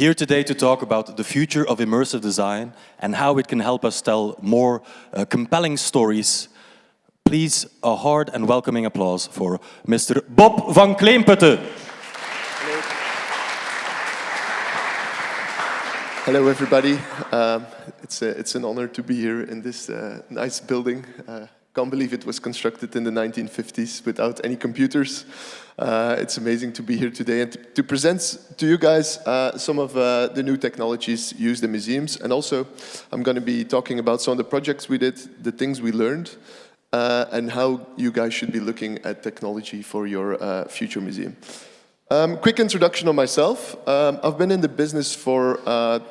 here today to talk about the future of immersive design and how it can help us tell more compelling stories. Please, a hard and welcoming applause for Mr. Bob van Cleemputte. Hello, everybody. It's an honor to be here in this nice building. Can't believe it was constructed in the 1950s without any computers. It's amazing to be here today and to present to you guys some of the new technologies used in museums. And also, I'm going to be talking about some of the projects we did, the things we learned, and how you guys should be looking at technology for your future museum. Quick introduction on myself. I've been in the business for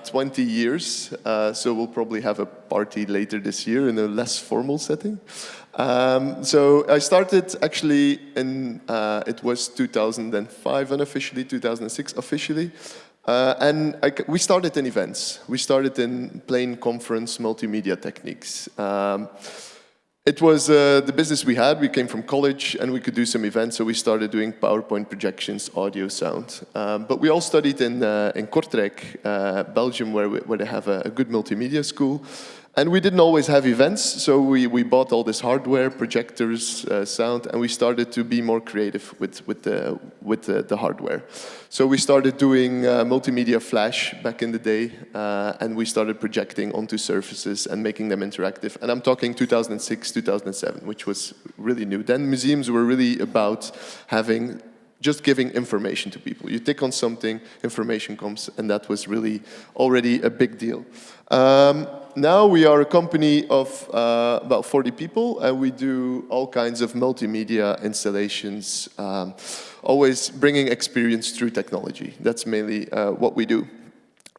20 years, so we'll probably have a party later this year in a less formal setting. So I started actually in, it was 2005 unofficially, 2006 officially. And we started in events. We started in plain conference multimedia techniques. It was the business we had. We came from college and we could do some events, so we started doing PowerPoint projections, audio, sound. But we all studied in Kortrijk, Belgium, where they have a good multimedia school. And we didn't always have events, so we bought all this hardware, projectors, sound, and we started to be more creative with the hardware. So we started doing multimedia flash back in the day, and we started projecting onto surfaces and making them interactive. And I'm talking 2006, 2007, which was really new. Then museums were really about just giving information to people. You tick on something, information comes, and that was really already a big deal. Now we are a company of about 40 people, and we do all kinds of multimedia installations, always bringing experience through technology. That's mainly what we do.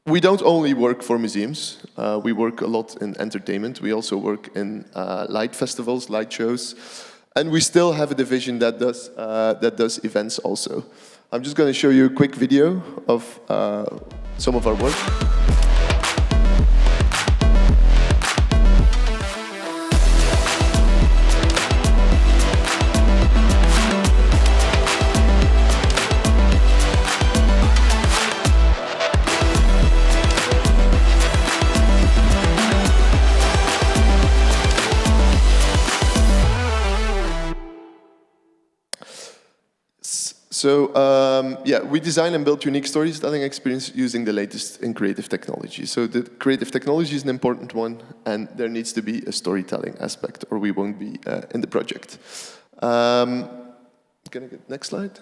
We don't only work for museums. We work a lot in entertainment. We also work in light festivals, light shows, and we still have a division that does events also. I'm just going to show you a quick video of some of our work. So, yeah, we design and build unique storytelling experience using the latest in creative technology. So the creative technology is an important one, and there needs to be a storytelling aspect, or we won't be in the project. Can I get next slide?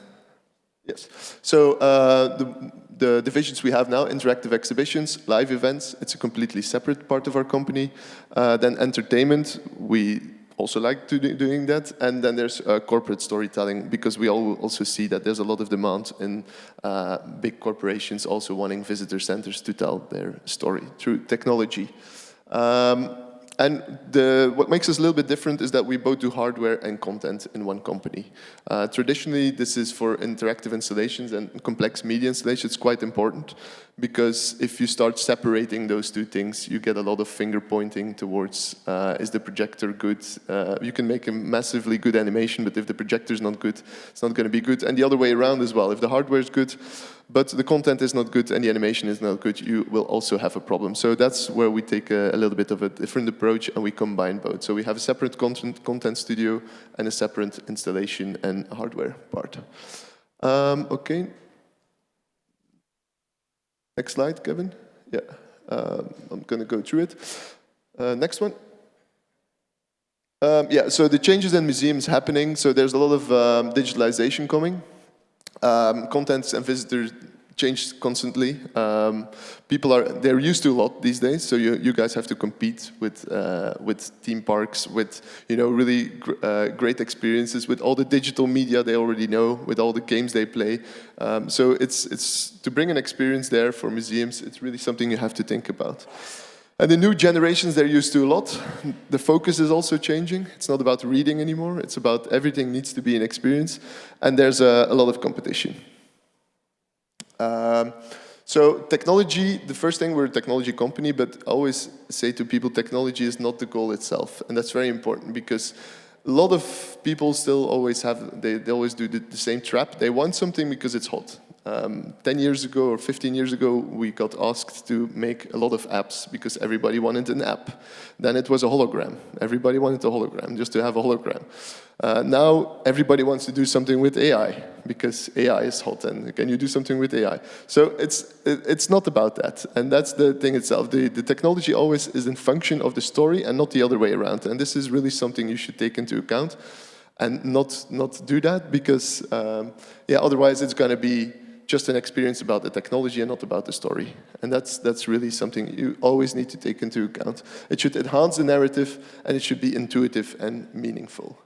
Yes. So the divisions we have now, interactive exhibitions, live events, it's a completely separate part of our company. Then entertainment, we also like doing that, and then there's corporate storytelling, because we also see that there's a lot of demand in big corporations also wanting visitor centers to tell their story through technology. And what makes us a little bit different is that we both do hardware and content in one company. Traditionally, this is for interactive installations and complex media installations. It's quite important, because if you start separating those two things, you get a lot of finger pointing towards, is the projector good? You can make a massively good animation, but if the projector is not good, it's not going to be good. And the other way around as well. If the hardware is good, but the content is not good and the animation is not good, you will also have a problem. So that's where we take a little bit of a different approach, and we combine both. So we have a separate content studio and a separate installation and hardware part. Okay. Next slide, Kevin. Yeah, I'm going to go through it. Next one. Yeah, so the changes in museums happening. So there's a lot of digitalization coming. Contents and visitors change constantly. They're used to a lot these days, so you guys have to compete with theme parks, with really great experiences, with all the digital media they already know, with all the games they play. So it's to bring an experience there for museums. It's really something you have to think about. And the new generations, they're used to a lot. The focus is also changing. It's not about reading anymore. It's about everything needs to be an experience. And there's a lot of competition. So technology, the first thing, we're a technology company, but I always say to people, technology is not the goal itself. And that's very important, because a lot of people still always have, they always do the same trap. They want something because it's hot. 10 years ago or 15 years ago, we got asked to make a lot of apps because everybody wanted an app. Then it was a hologram. Everybody wanted a hologram, just to have a hologram. Now everybody wants to do something with AI because AI is hot, and can you do something with AI? So it's not about that, and that's the thing itself. The technology always is in function of the story and not the other way around, and this is really something you should take into account and not do that because, otherwise it's going to be just an experience about the technology and not about the story. And that's really something you always need to take into account. It should enhance the narrative, and it should be intuitive and meaningful.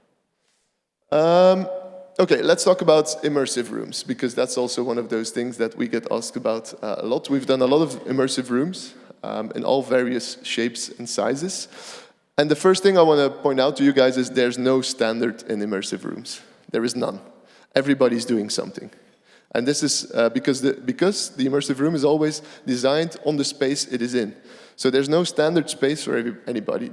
Okay, let's talk about immersive rooms, because that's also one of those things that we get asked about a lot. We've done a lot of immersive rooms in all various shapes and sizes. And the first thing I want to point out to you guys is there's no standard in immersive rooms. There is none. Everybody's doing something. And this is because the immersive room is always designed on the space it is in. So there's no standard space for anybody.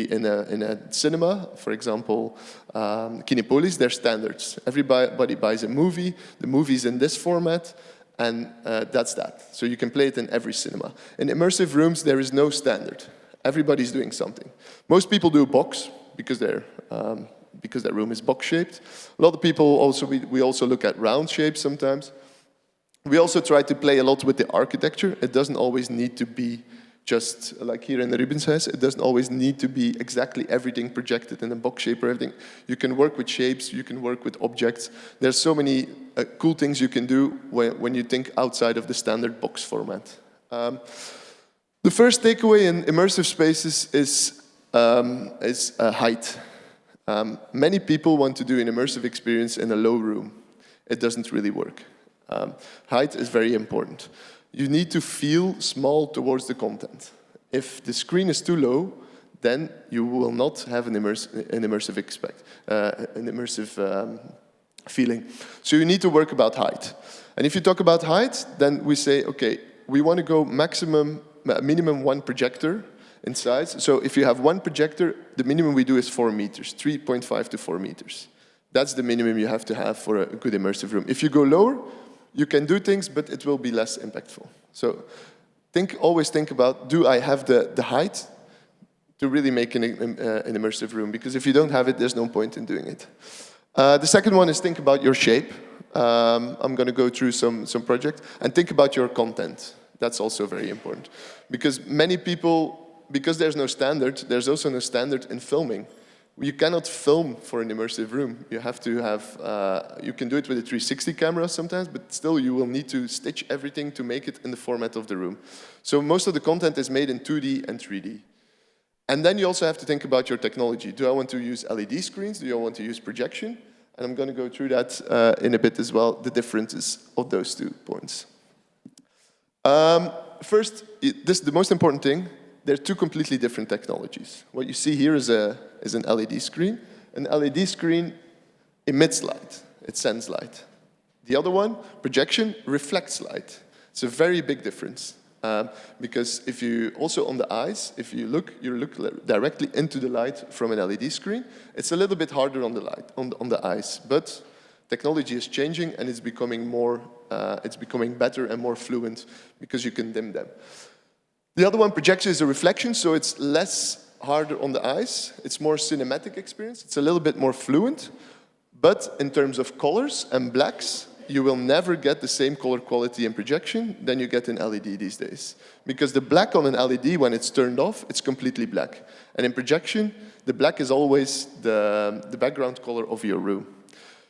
In a cinema, for example, Kinepolis, there's standards. Everybody buys a movie, the movie's in this format, and that's that. So you can play it in every cinema. In immersive rooms, there is no standard. Everybody's doing something. Most people do a box because their room is box-shaped. A lot of people also, we also look at round shapes sometimes. We also try to play a lot with the architecture. It doesn't always need to be just like here in the Rubenshuis. It doesn't always need to be exactly everything projected in a box shape or everything. You can work with shapes, you can work with objects. There's so many cool things you can do when you think outside of the standard box format. The first takeaway in immersive spaces is height. Many people want to do an immersive experience in a low room. It doesn't really work. Height is very important. You need to feel small towards the content. If the screen is too low, then you will not have an immersive feeling. So you need to work about height. And if you talk about height, then we say, okay, we want to go minimum one projector in size. So if you have one projector, the minimum we do is 4 meters, 3.5 to 4 meters. That's the minimum you have to have for a good immersive room. If you go lower, you can do things, but it will be less impactful. So always think about, do I have the height to really make an immersive room? Because if you don't have it, there's no point in doing it. The second one is think about your shape. I'm going to go through some project, and think about your content. That's also very important. Because many people, because there's no standard, there's also no standard in filming. You cannot film for an immersive room. You have to have, you can do it with a 360 camera sometimes, but still you will need to stitch everything to make it in the format of the room. So most of the content is made in 2D and 3D. And then you also have to think about your technology. Do I want to use LED screens? Do I want to use projection? And I'm going to go through that in a bit as well, the differences of those 2 points. First, the most important thing, they're 2 completely different technologies. What you see here is an LED screen. An LED screen emits light. It sends light. The other one, projection, reflects light. It's a very big difference. Because if you, also on the eyes, if you look directly into the light from an LED screen, it's a little bit harder on the eyes. But technology is changing, and it's becoming better and more fluent because you can dim them. The other one, projection, is a reflection, so it's less harder on the eyes. It's more cinematic experience. It's a little bit more fluent. But in terms of colors and blacks, you will never get the same color quality in projection than you get in LED these days. Because the black on an LED, when it's turned off, it's completely black. And in projection, the black is always the background color of your room.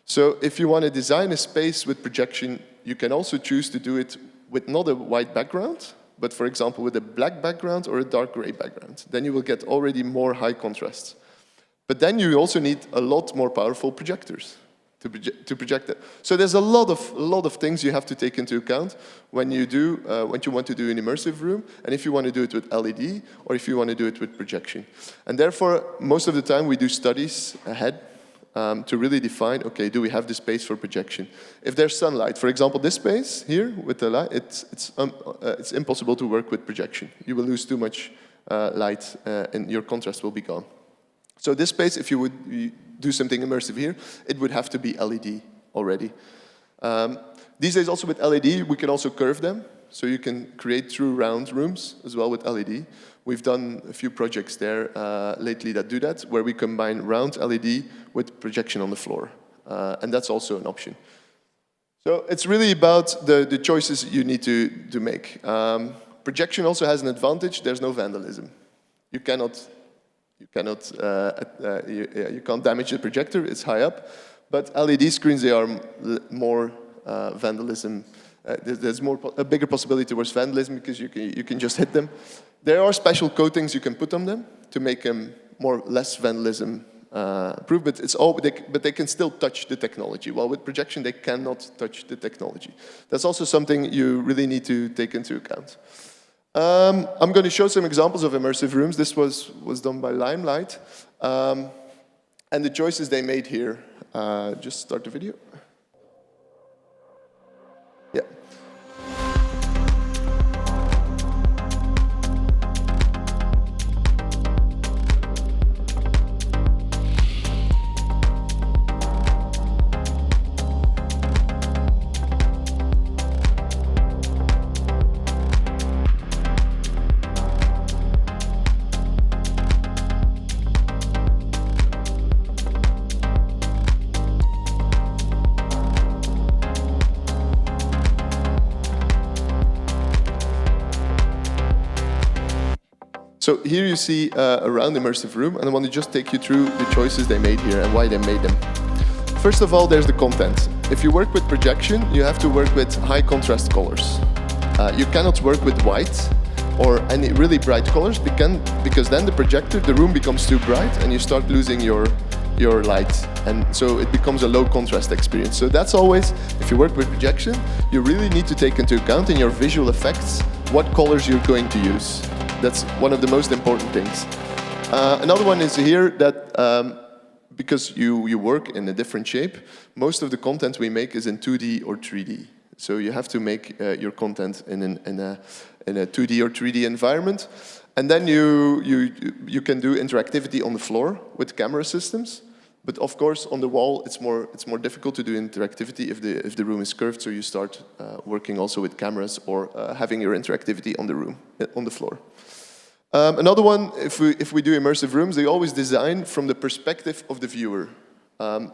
So if you want to design a space with projection, you can also choose to do it with not a white background, but for example with a black background or a dark gray background. Then you will get already more high contrast. But then you also need a lot more powerful projectors to project it. So there's a lot of things you have to take into account when you want to do an immersive room, and if you want to do it with LED or if you want to do it with projection. And therefore, most of the time we do studies ahead to really define, okay, do we have the space for projection? If there's sunlight, for example, this space here with the light, it's impossible to work with projection. You will lose too much light and your contrast will be gone. So this space, if you would do something immersive here, it would have to be LED already. These days also with LED, we can also curve them. So you can create true round rooms as well with LED. We've done a few projects there lately that do that, where we combine round LED with projection on the floor. And that's also an option. So it's really about the choices you need to make. Projection also has an advantage. There's no vandalism. You can't damage the projector. It's high up. But LED screens, they are more vandalism. There's a bigger possibility towards vandalism because you can just hit them. There are special coatings you can put on them to make them less vandalism proof, but they can still touch the technology. While with projection, they cannot touch the technology. That's also something you really need to take into account. I'm going to show some examples of immersive rooms. This was done by Limelight. And the choices they made here. Just start the video. Yeah. So here you see a round immersive room, and I want to just take you through the choices they made here and why they made them. First of all, there's the content. If you work with projection, you have to work with high contrast colors. You cannot work with white or any really bright colors because then the room becomes too bright and you start losing your light, and so it becomes a low contrast experience. So that's always, if you work with projection, you really need to take into account in your visual effects what colors you're going to use. That's one of the most important things. Another one is here that because you work in a different shape, most of the content we make is in 2D or 3D. So you have to make your content in a 2D or 3D environment. And then you can do interactivity on the floor with camera systems. But of course, on the wall, it's more difficult to do interactivity if the room is curved. So you start working also with cameras or having your interactivity on the floor. Another one, if we do immersive rooms, they always design from the perspective of the viewer.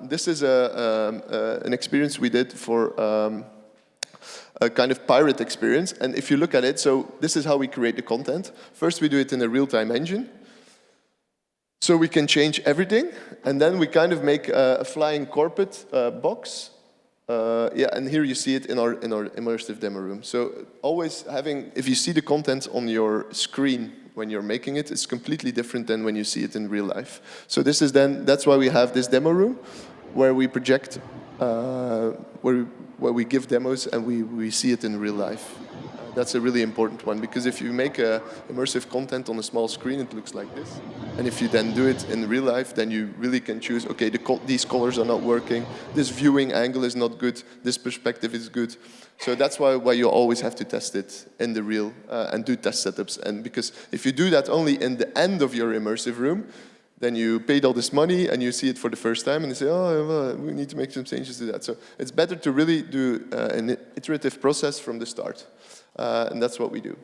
This is an experience we did for a kind of pirate experience. And if you look at it, so this is how we create the content. First, we do it in a real-time engine. So we can change everything, and then we kind of make a flying carpet box. And here you see it in our immersive demo room. So always if you see the content on your screen when you're making it, it's completely different than when you see it in real life. So that's why we have this demo room, where we project, where we give demos and we see it in real life. That's a really important one, because if you make immersive content on a small screen, it looks like this. And if you then do it in real life, then you really can choose, okay, these colors are not working, this viewing angle is not good, this perspective is good. So that's why you always have to test it in the real and do test setups. And because if you do that only in the end of your immersive room, then you paid all this money and you see it for the first time and you say, oh, well, we need to make some changes to that. So it's better to really do an iterative process from the start. And that's what we do.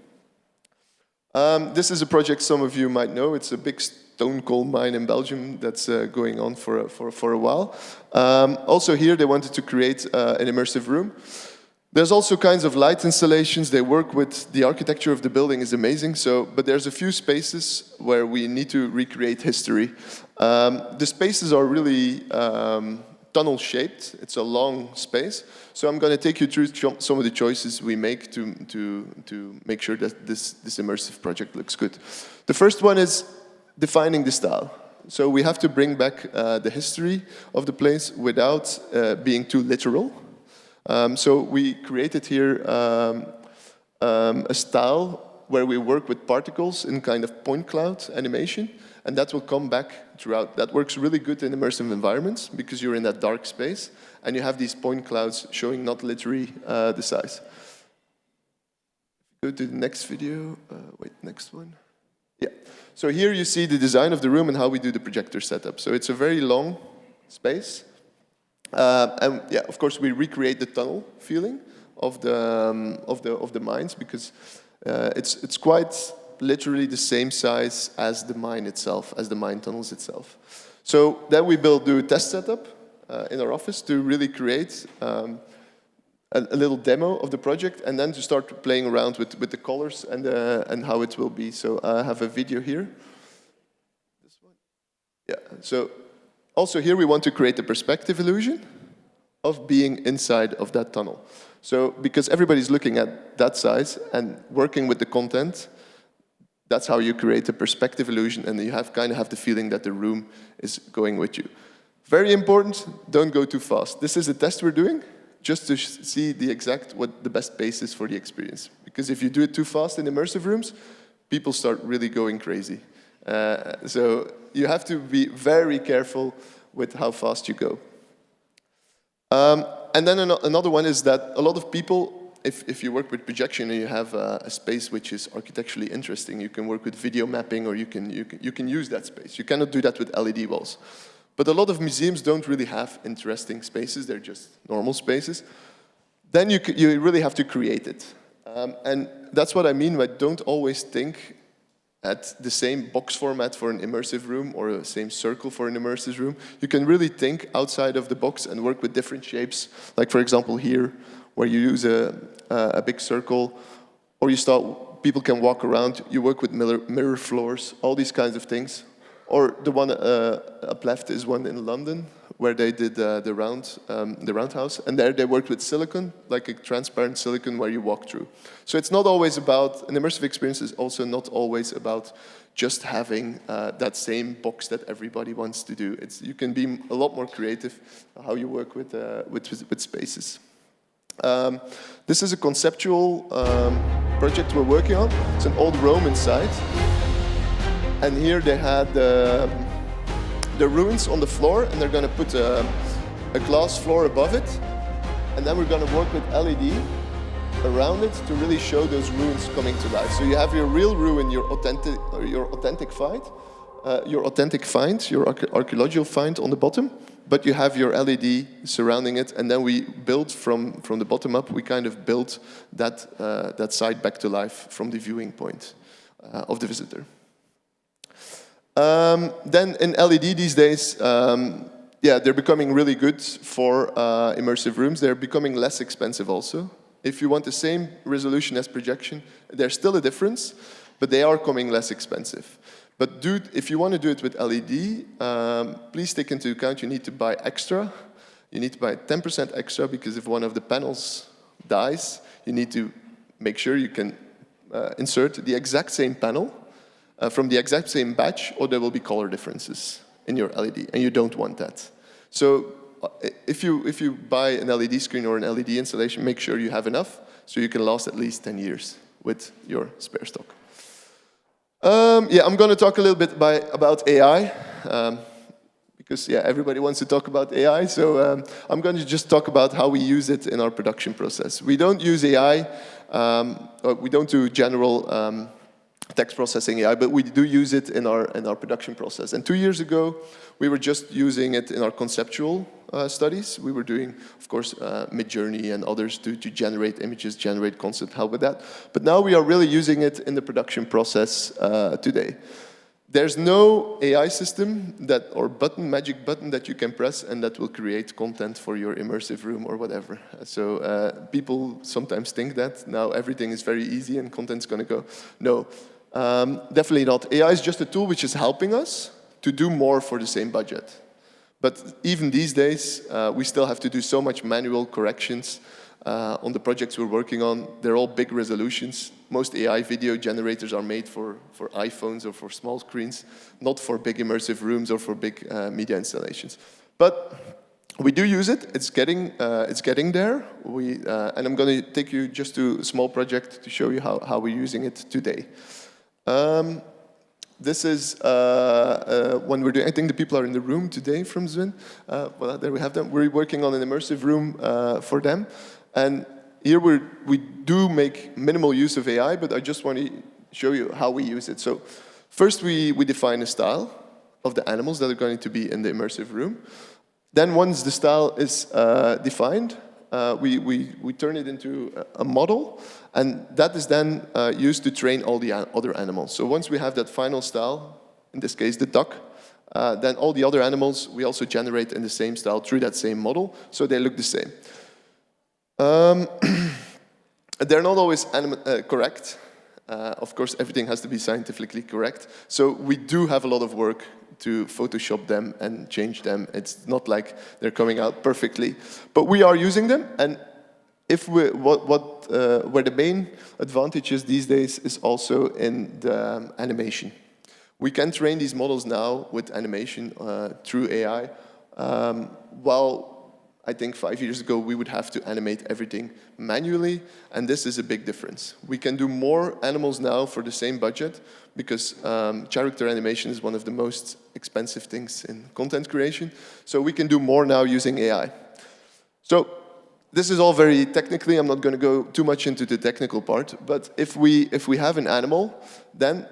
This is a project some of you might know. It's a big stone coal mine in Belgium that's going on for a while. Also here they wanted to create an immersive room. There's also kinds of light installations. They work with the architecture of the building is amazing. But there's a few spaces where we need to recreate history. The spaces are really tunnel-shaped. It's a long space. So I'm going to take you through some of the choices we make to make sure that this immersive project looks good. The first one is defining the style. So we have to bring back the history of the place without being too literal. So we created here a style where we work with particles in kind of point cloud animation, and that will come back throughout. That works really good in immersive environments because you're in that dark space and you have these point clouds showing not literally the size. Go to the next video. Wait, next one. Yeah. So here you see the design of the room and how we do the projector setup. So it's a very long space. And yeah, of course, we recreate the tunnel feeling of the mines, because it's quite literally the same size as the mine itself, as the mine tunnels itself. So then we do a test setup in our office to really create a little demo of the project, and then to start playing around with the colors and how it will be. So I have a video here. This one. Yeah. So also here we want to create a perspective illusion of being inside of that tunnel. So because everybody's looking at that size and working with the content, that's how you create a perspective illusion, and you kind of have the feeling that the room is going with you. Very important, don't go too fast. This is a test we're doing, just to see what the best pace is for the experience. Because if you do it too fast in immersive rooms, people start really going crazy. So you have to be very careful with how fast you go. And then another one is that a lot of people, if you work with projection and you have a space which is architecturally interesting, you can work with video mapping, or you can use that space. You cannot do that with LED walls. But a lot of museums don't really have interesting spaces, they're just normal spaces. Then you really have to create it. And that's what I mean by don't always think at the same box format for an immersive room or the same circle for an immersive room. You can really think outside of the box and work with different shapes. Like for example here, where you use a big circle, or people can walk around, you work with mirror floors, all these kinds of things. Or the one up left is one in London, where they did the roundhouse, and there they worked with silicon, like a transparent silicon where you walk through. So it's not always about, an immersive experience is also not always about just having that same box that everybody wants to do. You can be a lot more creative how you work with spaces. This is a conceptual project we're working on. It's an old Roman site. And here they had the ruins on the floor, and they're going to put a glass floor above it. And then we're going to work with LED around it to really show those ruins coming to life. So you have your real ruin, your authentic find, your archaeological find on the bottom, but you have your LED surrounding it, and then we built from the bottom up, we kind of built that site back to life from the viewing point of the visitor. Then in LED these days, they're becoming really good for immersive rooms. They're becoming less expensive also. If you want the same resolution as projection, there's still a difference, but they are coming less expensive. But if you want to do it with LED, please take into account you need to buy extra. You need to buy 10% extra, because if one of the panels dies, you need to make sure you can insert the exact same panel from the exact same batch, or there will be color differences in your LED, and you don't want that. So if you buy an LED screen or an LED installation, make sure you have enough, so you can last at least 10 years with your spare stock. I'm going to talk a little bit about AI, because everybody wants to talk about AI, so I'm going to just talk about how we use it in our production process. We don't use AI, we don't do general text processing AI, but we do use it in our production process. And 2 years ago, we were just using it in our conceptual studies. We were doing, of course, Midjourney and others to generate images, generate concept, help with that. But now we are really using it in the production process today. There's no AI system or magic button that you can press and that will create content for your immersive room or whatever. So people sometimes think that now everything is very easy and content's going to go. No. Definitely not. AI is just a tool which is helping us to do more for the same budget. But even these days, we still have to do so much manual corrections on the projects we're working on. They're all big resolutions. Most AI video generators are made for iPhones or for small screens, not for big immersive rooms or for big media installations. But we do use it. It's getting there. And I'm going to take you just to a small project to show you how we're using it today. This is when we're doing, I think the people are in the room today from Zwin. Well, there we have them. We're working on an immersive room for them. And here we do make minimal use of AI, but I just want to show you how we use it. So first we define a style of the animals that are going to be in the immersive room. Then once the style is defined, we turn it into a model, and that is then used to train all the other animals. So once we have that final style, in this case the duck, then all the other animals we also generate in the same style through that same model, so they look the same. They're not always correct. Of course, everything has to be scientifically correct. So we do have a lot of work to Photoshop them and change them. It's not like they're coming out perfectly, but we are using them. And if where the main advantage is these days is also in the animation. We can train these models now with animation through AI, while I think 5 years ago we would have to animate everything manually, and this is a big difference. We can do more animals now for the same budget, because character animation is one of the most expensive things in content creation, so we can do more now using AI. So this is all very technically, I'm not going to go too much into the technical part, but if we have an animal, then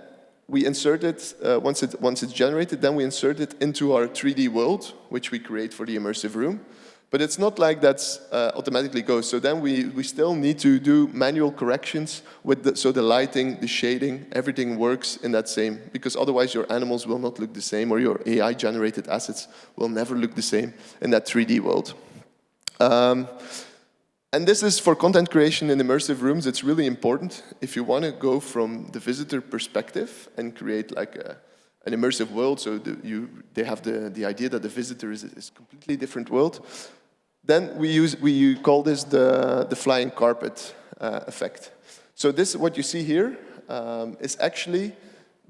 we insert it, once it's generated, then we insert it into our 3D world, which we create for the immersive room. But it's not like that's automatically goes. So then we still need to do manual corrections with so the lighting, the shading, everything works in that same, because otherwise your animals will not look the same, or your AI-generated assets will never look the same in that 3D world. And this is for content creation in immersive rooms. It's really important if you want to go from the visitor perspective and create like an immersive world, so they have the idea that the visitor is a completely different world. Then we call this the flying carpet effect. So this, what you see here, is actually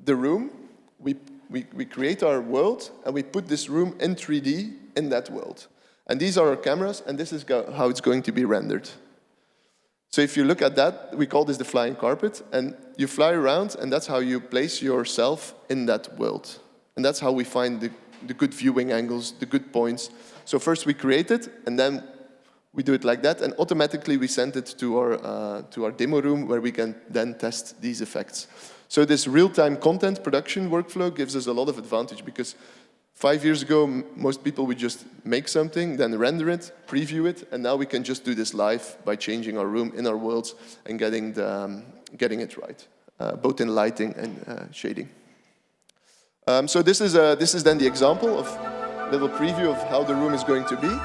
the room. We create our world, and we put this room in 3D in that world. And these are our cameras, and this is how it's going to be rendered. So if you look at that, we call this the flying carpet, and you fly around, and that's how you place yourself in that world. And that's how we find the good viewing angles, the good points. So first we create it, and then we do it like that, and automatically we send it to our demo room, where we can then test these effects. So this real-time content production workflow gives us a lot of advantage, because 5 years ago, most people would just make something, then render it, preview it, and now we can just do this live by changing our room in our worlds and getting it right, both in lighting and shading. So this is then the example of a little preview of how the room is going to be.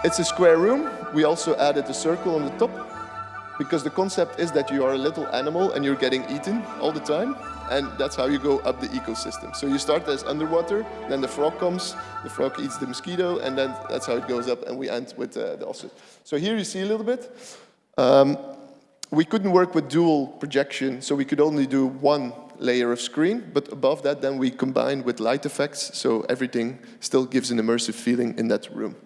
It's a square room. We also added a circle on the top, because the concept is that you are a little animal and you're getting eaten all the time. And that's how you go up the ecosystem. So you start as underwater, then the frog comes, the frog eats the mosquito, and then that's how it goes up, and we end with the ostrich. So here you see a little bit. We couldn't work with dual projection, so we could only do one layer of screen, but above that then we combine with light effects, so everything still gives an immersive feeling in that room.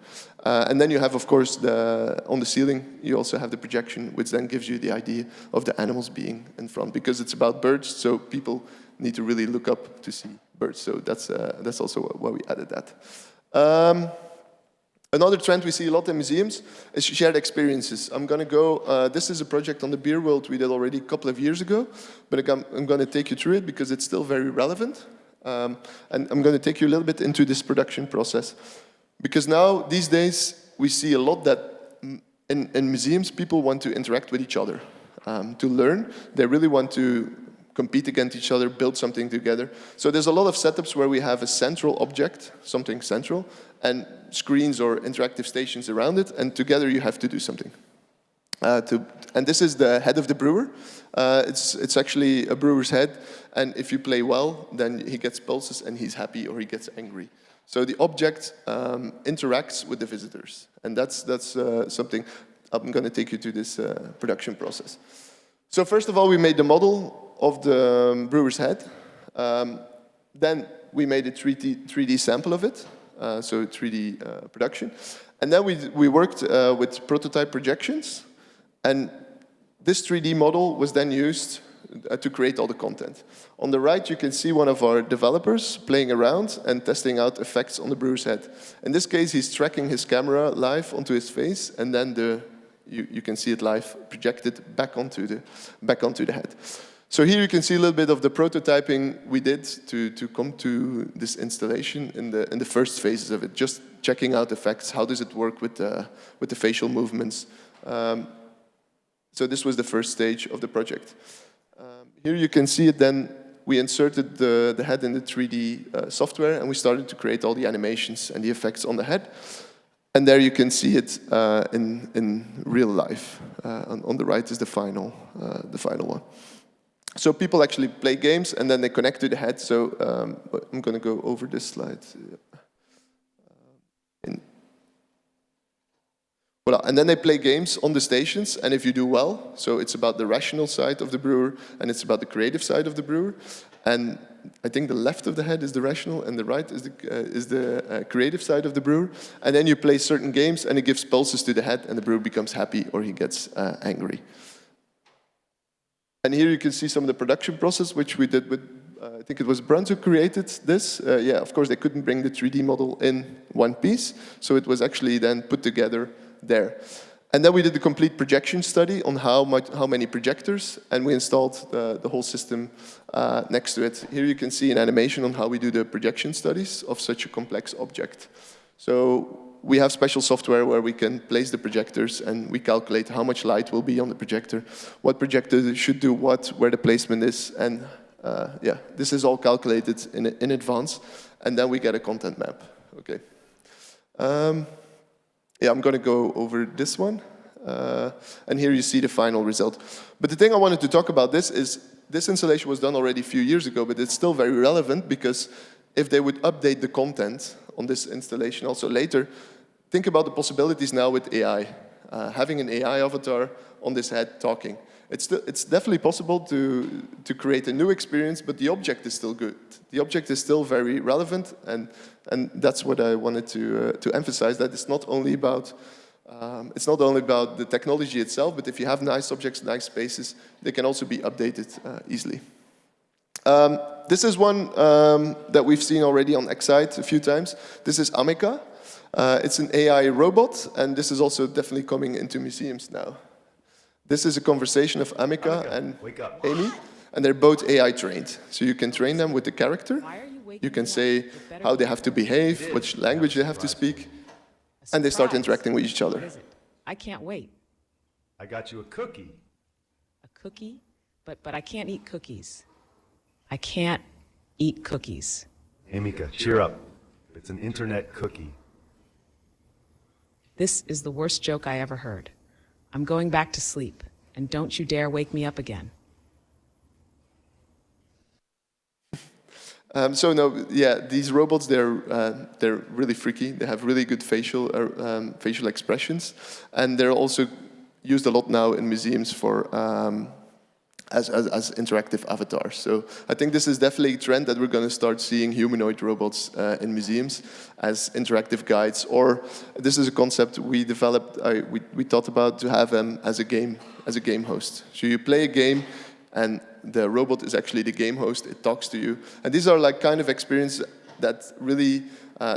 And then you have, of course, on the ceiling, you also have the projection, which then gives you the idea of the animals being in front, because it's about birds, so people need to really look up to see birds. So that's also why we added that. Another trend we see a lot in museums is shared experiences. I'm going to go, this is a project on the beer world we did already a couple of years ago, but I'm going to take you through it because it's still very relevant. And I'm going to take you a little bit into this production process. Because now, these days, we see a lot that in museums, people want to interact with each other, to learn. They really want to compete against each other, build something together. So there's a lot of setups where we have a central object, something central, and screens or interactive stations around it, and together you have to do something. And this is the head of the brewer. It's actually a brewer's head, and if you play well, then he gets pulses and he's happy or he gets angry. So the object interacts with the visitors, and that's something. I'm going to take you to this production process. So first of all, we made the model of the brewer's head. Then we made a 3D sample of it, so 3D production. And then we worked with prototype projections, and this 3D model was then used to create all the content. On the right, you can see one of our developers playing around and testing out effects on the brewer's head. In this case, he's tracking his camera live onto his face, and then you can see it live projected back onto the head. So here you can see a little bit of the prototyping we did to come to this installation in the first phases of it, just checking out effects, how does it work with the facial movements. So this was the first stage of the project. Here you can see it then, we inserted the head in the 3D software and we started to create all the animations and the effects on the head. And there you can see it in real life. On the right is the final one. So people actually play games and then they connect to the head. So I'm going to go over this slide. Voilà. And then they play games on the stations, and if you do well, so it's about the rational side of the brewer, and it's about the creative side of the brewer. And I think the left of the head is the rational, and the right is the creative side of the brewer. And then you play certain games, and it gives pulses to the head, and the brewer becomes happy or he gets angry. And here you can see some of the production process, which we did with, I think it was Bruns who created this. Yeah, of course, they couldn't bring the 3D model in one piece, so it was actually then put together there. And then we did the complete projection study on how many projectors, and we installed the whole system next to it. Here you can see an animation on how we do the projection studies of such a complex object. So we have special software where we can place the projectors and we calculate how much light will be on the projector, what projector should do what, where the placement is, and yeah, this is all calculated in advance, and then we get a content map. Okay. Yeah, I'm going to go over this one, and here you see the final result. But the thing I wanted to talk about this is, this installation was done already a few years ago, but it's still very relevant, because if they would update the content on this installation also later, think about the possibilities now with AI. Having an AI avatar on this head talking. It's definitely possible to create a new experience, but the object is still good. The object is still very relevant, and that's what I wanted to emphasize, that it's not only about the technology itself, but if you have nice objects, nice spaces, they can also be updated easily. This is one that we've seen already on Excite a few times. This is Ameka. It's an AI robot, and this is also definitely coming into museums now. This is a conversation of Ameka and Amy, and they're both AI trained. So you can train them with the character. You can say how they have to behave, which language they have to speak, and they start interacting with each other. What is it? I can't wait. I got you a cookie. A cookie? But I can't eat cookies. I can't eat cookies. Amika, cheer up. It's an internet cookie. This is the worst joke I ever heard. I'm going back to sleep, and don't you dare wake me up again. So no, yeah, these robots, they're really freaky. They have really good facial expressions, and they're also used a lot now in museums for as interactive avatars. So I think this is definitely a trend that we're going to start seeing humanoid robots in museums as interactive guides. Or this is a concept we developed. We thought about to have them as a game host. So you play a game, and the robot is actually the game host. It talks to you, and these are like kind of experiences that really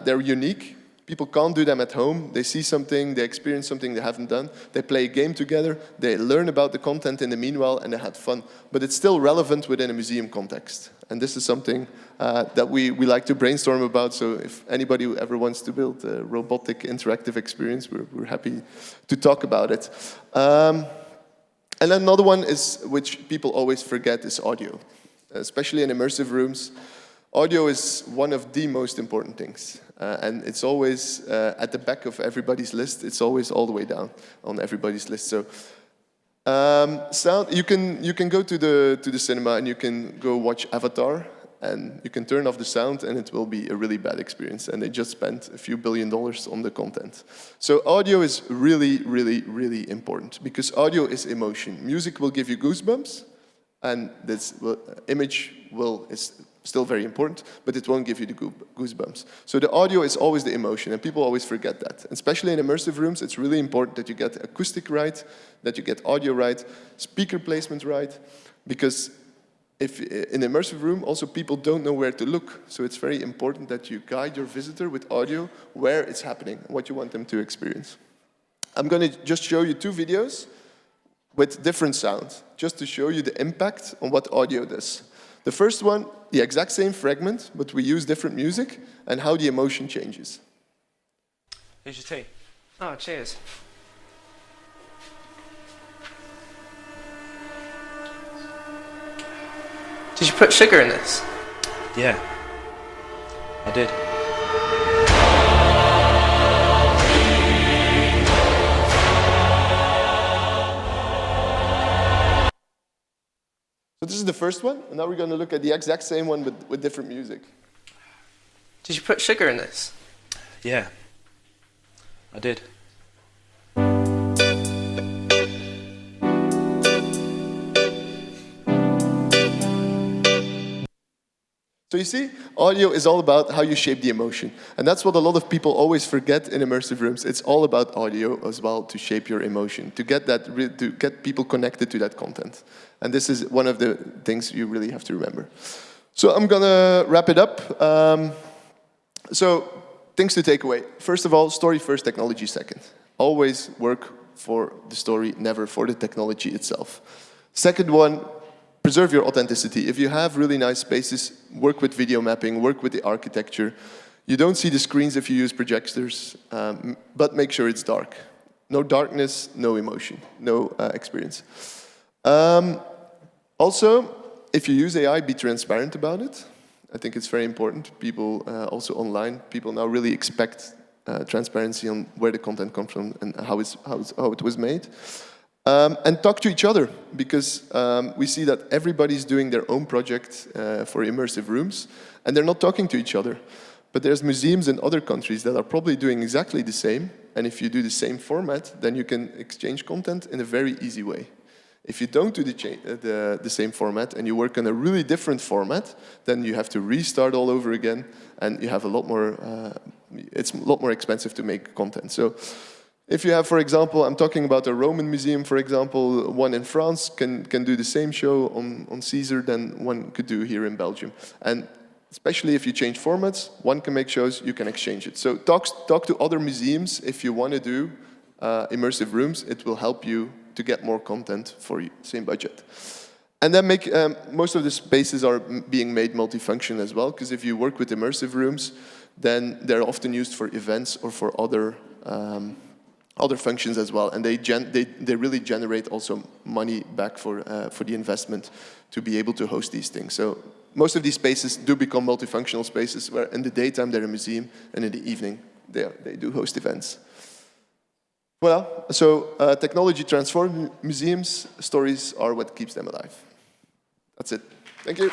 they're unique. People can't do them at home. They see something, they experience something they haven't done. They play a game together, they learn about the content in the meanwhile, and they had fun. But it's still relevant within a museum context. And this is something that we like to brainstorm about. So if anybody who ever wants to build a robotic interactive experience, we're happy to talk about it. And then another one is, which people always forget, is audio. Especially in immersive rooms, audio is one of the most important things. And it's always at the back of everybody's list. It's always all the way down on everybody's list. So sound, you can go to the cinema and you can go watch Avatar, and you can turn off the sound and it will be a really bad experience. And they just spent a few $1 billion on the content. So audio is really, really, really important, because audio is emotion. Music will give you goosebumps, and this image is still very important, but it won't give you the goosebumps. So the audio is always the emotion, and people always forget that. Especially in immersive rooms, it's really important that you get acoustic right, that you get audio right, speaker placement right, because if in an immersive room, also people don't know where to look. So it's very important that you guide your visitor with audio where it's happening, what you want them to experience. I'm going to just show you two videos. with different sounds, just to show you the impact on what audio does. The first one, the exact same fragment, but we use different music and how the emotion changes. Here's your tea. Oh, cheers. Did you put sugar in this? Yeah, I did. So this is the first one, and now we're going to look at the exact same one with different music. Did you put sugar in this? Yeah, I did. So you see, audio is all about how you shape the emotion. And that's what a lot of people always forget in immersive rooms. It's all about audio as well to shape your emotion, to get people connected to that content. And this is one of the things you really have to remember. So I'm gonna wrap it up. So things to take away. First of all, story first, technology second. Always work for the story, never for the technology itself. Second one, preserve your authenticity. If you have really nice spaces, work with video mapping, work with the architecture. You don't see the screens if you use projectors, but make sure it's dark. No darkness, no emotion, no experience. Also, if you use AI, be transparent about it. I think it's very important. People, also online, people now really expect transparency on where the content comes from and how it was made. And talk to each other, because we see that everybody's doing their own project for immersive rooms, and they're not talking to each other. But there's museums in other countries that are probably doing exactly the same, and if you do the same format, then you can exchange content in a very easy way. If you don't do the same format, and you work on a really different format, then you have to restart all over again, and you have a lot more, it's a lot more expensive to make content. So, if you have, for example, I'm talking about a Roman museum, for example, one in France can do the same show on Caesar than one could do here in Belgium. And especially if you change formats, one can make shows, you can exchange it. So talk to other museums if you want to do immersive rooms. It will help you to get more content for the same budget. And then most of the spaces are being made multifunction as well, because if you work with immersive rooms, then they're often used for events or for other functions as well, and they really generate also money back for the investment to be able to host these things. So most of these spaces do become multifunctional spaces, where in the daytime they're a museum, and in the evening they do host events. Well, so technology transforms museums. Stories are what keeps them alive. That's it. Thank you.